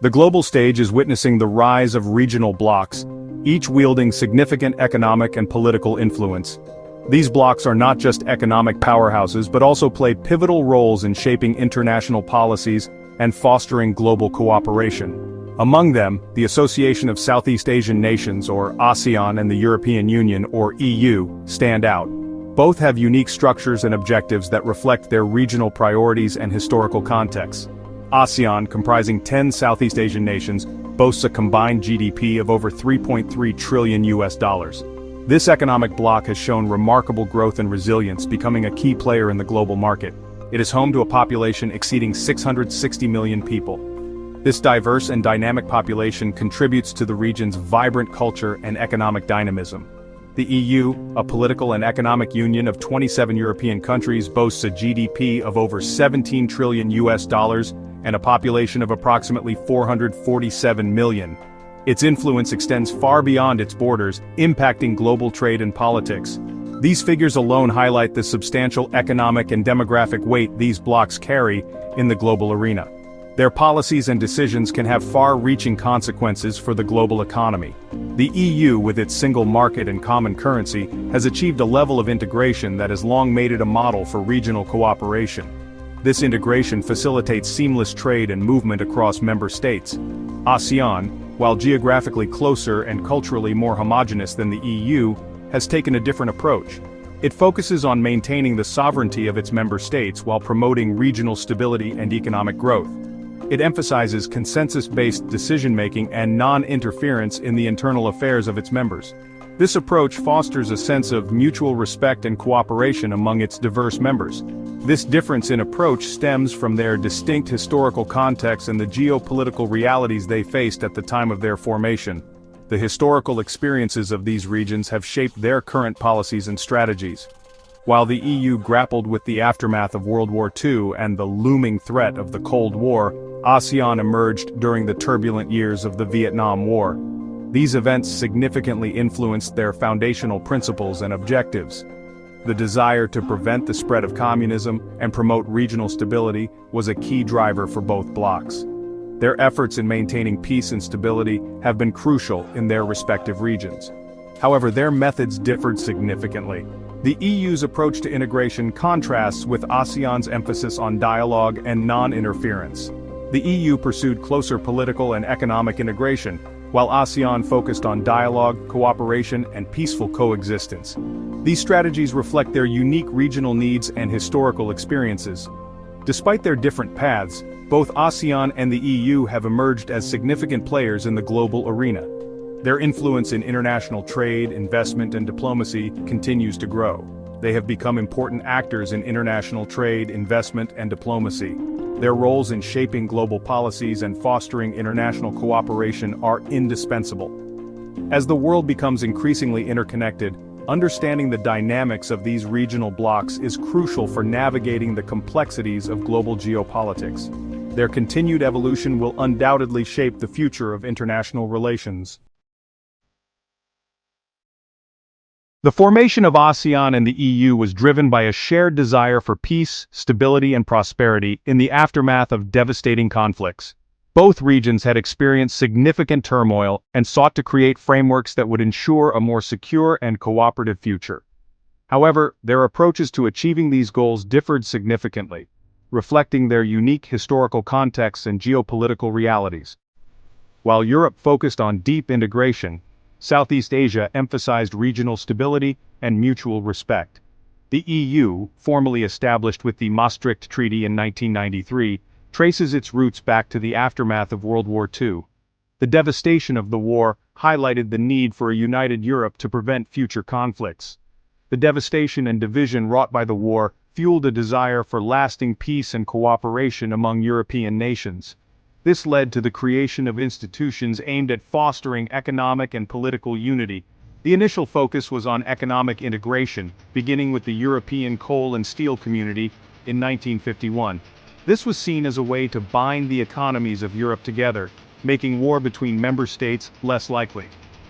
The global stage is witnessing the rise of regional blocs, each wielding significant economic and political influence. These blocs are not just economic powerhouses but also play pivotal roles in shaping international policies and fostering global cooperation. Among them, the Association of Southeast Asian Nations, or ASEAN, and the European Union, or EU, stand out. Both have unique structures and objectives that reflect their regional priorities and historical contexts. ASEAN, comprising 10 Southeast Asian nations, boasts a combined GDP of over $3.3 trillion. This economic bloc has shown remarkable growth and resilience, becoming a key player in the global market. It is home to a population exceeding 660 million people. This diverse and dynamic population contributes to the region's vibrant culture and economic dynamism. The EU, a political and economic union of 27 European countries, boasts a GDP of over $17 trillion and a population of approximately 447 million. Its influence extends far beyond its borders, impacting global trade and politics. These figures alone highlight the substantial economic and demographic weight these blocs carry in the global arena. Their policies and decisions can have far-reaching consequences for the global economy. The EU, with its single market and common currency, has achieved a level of integration that has long made it a model for regional cooperation. This integration facilitates seamless trade and movement across member states. ASEAN, while geographically closer and culturally more homogeneous than the EU, has taken a different approach. It focuses on maintaining the sovereignty of its member states while promoting regional stability and economic growth. It emphasizes consensus-based decision-making and non-interference in the internal affairs of its members. This approach fosters a sense of mutual respect and cooperation among its diverse members. This difference in approach stems from their distinct historical context and the geopolitical realities they faced at the time of their formation. The historical experiences of these regions have shaped their current policies and strategies. While the EU grappled with the aftermath of World War II and the looming threat of the Cold War, ASEAN emerged during the turbulent years of the Vietnam War. These events significantly influenced their foundational principles and objectives. The desire to prevent the spread of communism and promote regional stability was a key driver for both blocs. Their efforts in maintaining peace and stability have been crucial in their respective regions. However, their methods differed significantly. The EU's approach to integration contrasts with ASEAN's emphasis on dialogue and non-interference. The EU pursued closer political and economic integration, while ASEAN focused on dialogue, cooperation, and peaceful coexistence. These strategies reflect their unique regional needs and historical experiences. Despite their different paths, both ASEAN and the EU have emerged as significant players in the global arena. Their influence in international trade, investment, and diplomacy continues to grow. They have become important actors in international trade, investment, and diplomacy. Their roles in shaping global policies and fostering international cooperation are indispensable. As the world becomes increasingly interconnected, understanding the dynamics of these regional blocs is crucial for navigating the complexities of global geopolitics. Their continued evolution will undoubtedly shape the future of international relations. The formation of ASEAN and the EU was driven by a shared desire for peace, stability, and prosperity in the aftermath of devastating conflicts. Both regions had experienced significant turmoil and sought to create frameworks that would ensure a more secure and cooperative future. However, their approaches to achieving these goals differed significantly, reflecting their unique historical contexts and geopolitical realities. While Europe focused on deep integration, Southeast Asia emphasized regional stability and mutual respect. The EU, formally established with the Maastricht Treaty in 1993, traces its roots back to the aftermath of World War II. The devastation of the war highlighted the need for a united Europe to prevent future conflicts. The devastation and division wrought by the war fueled a desire for lasting peace and cooperation among European nations. This led to the creation of institutions aimed at fostering economic and political unity. The initial focus was on economic integration, beginning with the European Coal and Steel Community in 1951. This was seen as a way to bind the economies of Europe together, making war between member states less likely.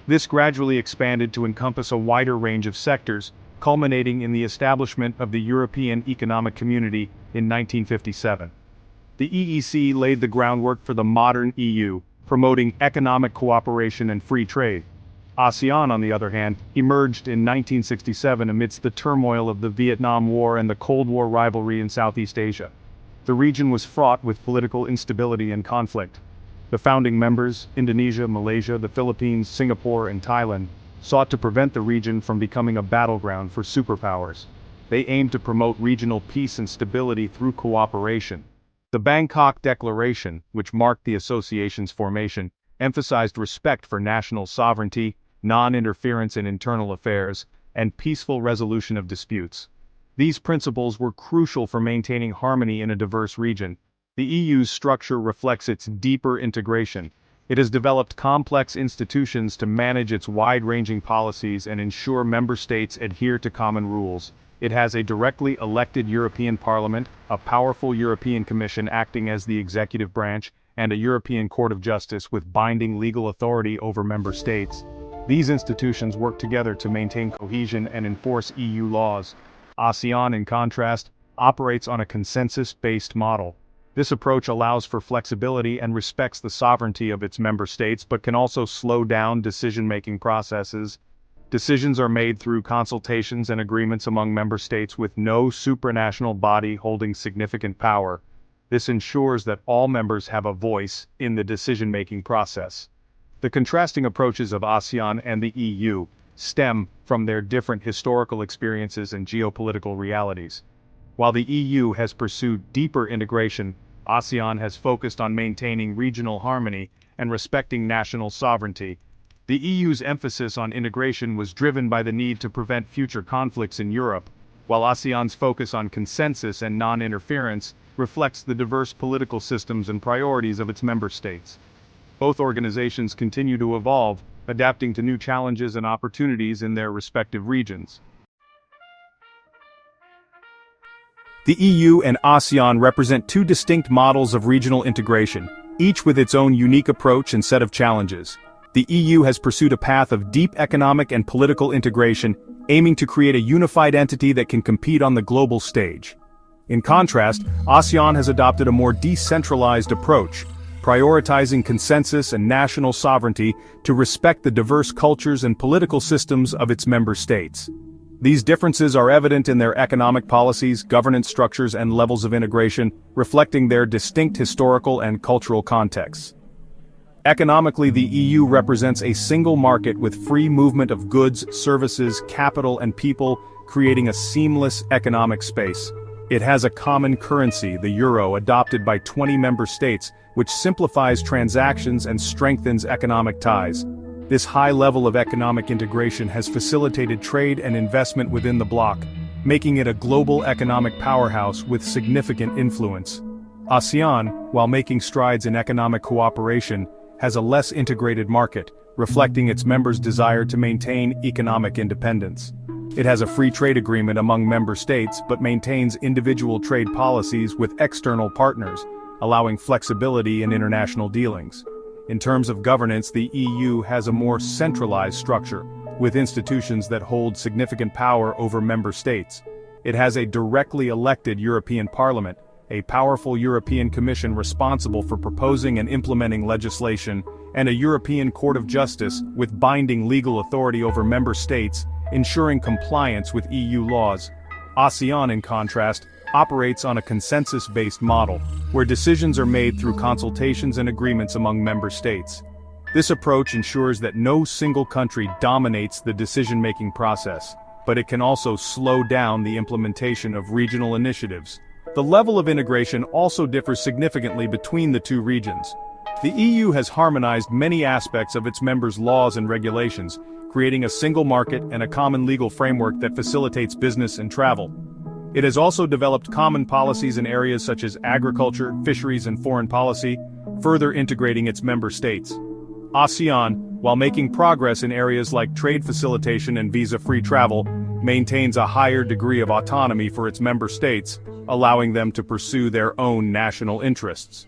This gradually expanded to encompass a wider range of sectors, culminating in the establishment of the European Economic Community in 1957. The EEC laid the groundwork for the modern EU, promoting economic cooperation and free trade. ASEAN, on the other hand, emerged in 1967 amidst the turmoil of the Vietnam War and the Cold War rivalry in Southeast Asia. The region was fraught with political instability and conflict. The founding members, Indonesia, Malaysia, the Philippines, Singapore, and Thailand, sought to prevent the region from becoming a battleground for superpowers. They aimed to promote regional peace and stability through cooperation. The Bangkok Declaration, which marked the association's formation, emphasized respect for national sovereignty, non-interference in internal affairs, and peaceful resolution of disputes. These principles were crucial for maintaining harmony in a diverse region. The EU's structure reflects its deeper integration. It has developed complex institutions to manage its wide-ranging policies and ensure member states adhere to common rules. It has a directly elected European Parliament, a powerful European Commission acting as the executive branch, and a European Court of Justice with binding legal authority over member states. These institutions work together to maintain cohesion and enforce EU laws. ASEAN, in contrast, operates on a consensus-based model. This approach allows for flexibility and respects the sovereignty of its member states but can also slow down decision-making processes. Decisions are made through consultations and agreements among member states with no supranational body holding significant power. This ensures that all members have a voice in the decision-making process. The contrasting approaches of ASEAN and the EU stem from their different historical experiences and geopolitical realities. While the EU has pursued deeper integration, ASEAN has focused on maintaining regional harmony and respecting national sovereignty. The EU's emphasis on integration was driven by the need to prevent future conflicts in Europe, while ASEAN's focus on consensus and non-interference reflects the diverse political systems and priorities of its member states. Both organizations continue to evolve, adapting to new challenges and opportunities in their respective regions. The EU and ASEAN represent two distinct models of regional integration, each with its own unique approach and set of challenges. The EU has pursued a path of deep economic and political integration, aiming to create a unified entity that can compete on the global stage. In contrast, ASEAN has adopted a more decentralized approach, prioritizing consensus and national sovereignty to respect the diverse cultures and political systems of its member states. These differences are evident in their economic policies, governance structures, and levels of integration, reflecting their distinct historical and cultural contexts. Economically, the EU represents a single market with free movement of goods, services, capital, and people, creating a seamless economic space. It has a common currency, the euro, adopted by 20 member states, which simplifies transactions and strengthens economic ties. This high level of economic integration has facilitated trade and investment within the bloc, making it a global economic powerhouse with significant influence. ASEAN, while making strides in economic cooperation, has a less integrated market, reflecting its members' desire to maintain economic independence. It has a free trade agreement among member states but maintains individual trade policies with external partners, allowing flexibility in international dealings. In terms of governance, the EU has a more centralized structure, with institutions that hold significant power over member states. It has a directly elected European Parliament, a powerful European Commission responsible for proposing and implementing legislation, and a European Court of Justice with binding legal authority over member states, ensuring compliance with EU laws. ASEAN, in contrast, operates on a consensus-based model, where decisions are made through consultations and agreements among member states. This approach ensures that no single country dominates the decision-making process, but it can also slow down the implementation of regional initiatives. The level of integration also differs significantly between the two regions. The EU has harmonized many aspects of its members' laws and regulations, creating a single market and a common legal framework that facilitates business and travel. It has also developed common policies in areas such as agriculture, fisheries, and foreign policy, further integrating its member states. ASEAN, while making progress in areas like trade facilitation and visa-free travel, maintains a higher degree of autonomy for its member states, allowing them to pursue their own national interests.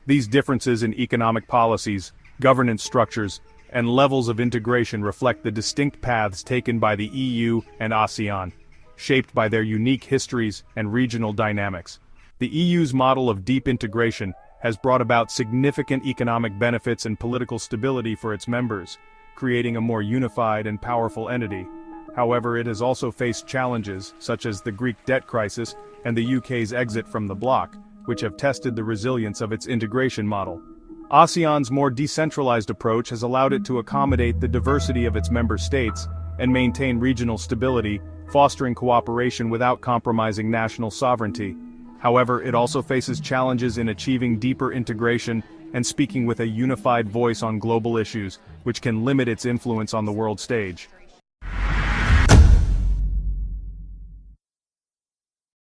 These differences in economic policies, governance structures, and levels of integration reflect the distinct paths taken by the EU and ASEAN, shaped by their unique histories and regional dynamics. The EU's model of deep integration has brought about significant economic benefits and political stability for its members, creating a more unified and powerful entity. However, it has also faced challenges, such as the Greek debt crisis and the UK's exit from the bloc, which have tested the resilience of its integration model. ASEAN's more decentralized approach has allowed it to accommodate the diversity of its member states and maintain regional stability, fostering cooperation without compromising national sovereignty. However, it also faces challenges in achieving deeper integration and speaking with a unified voice on global issues, which can limit its influence on the world stage.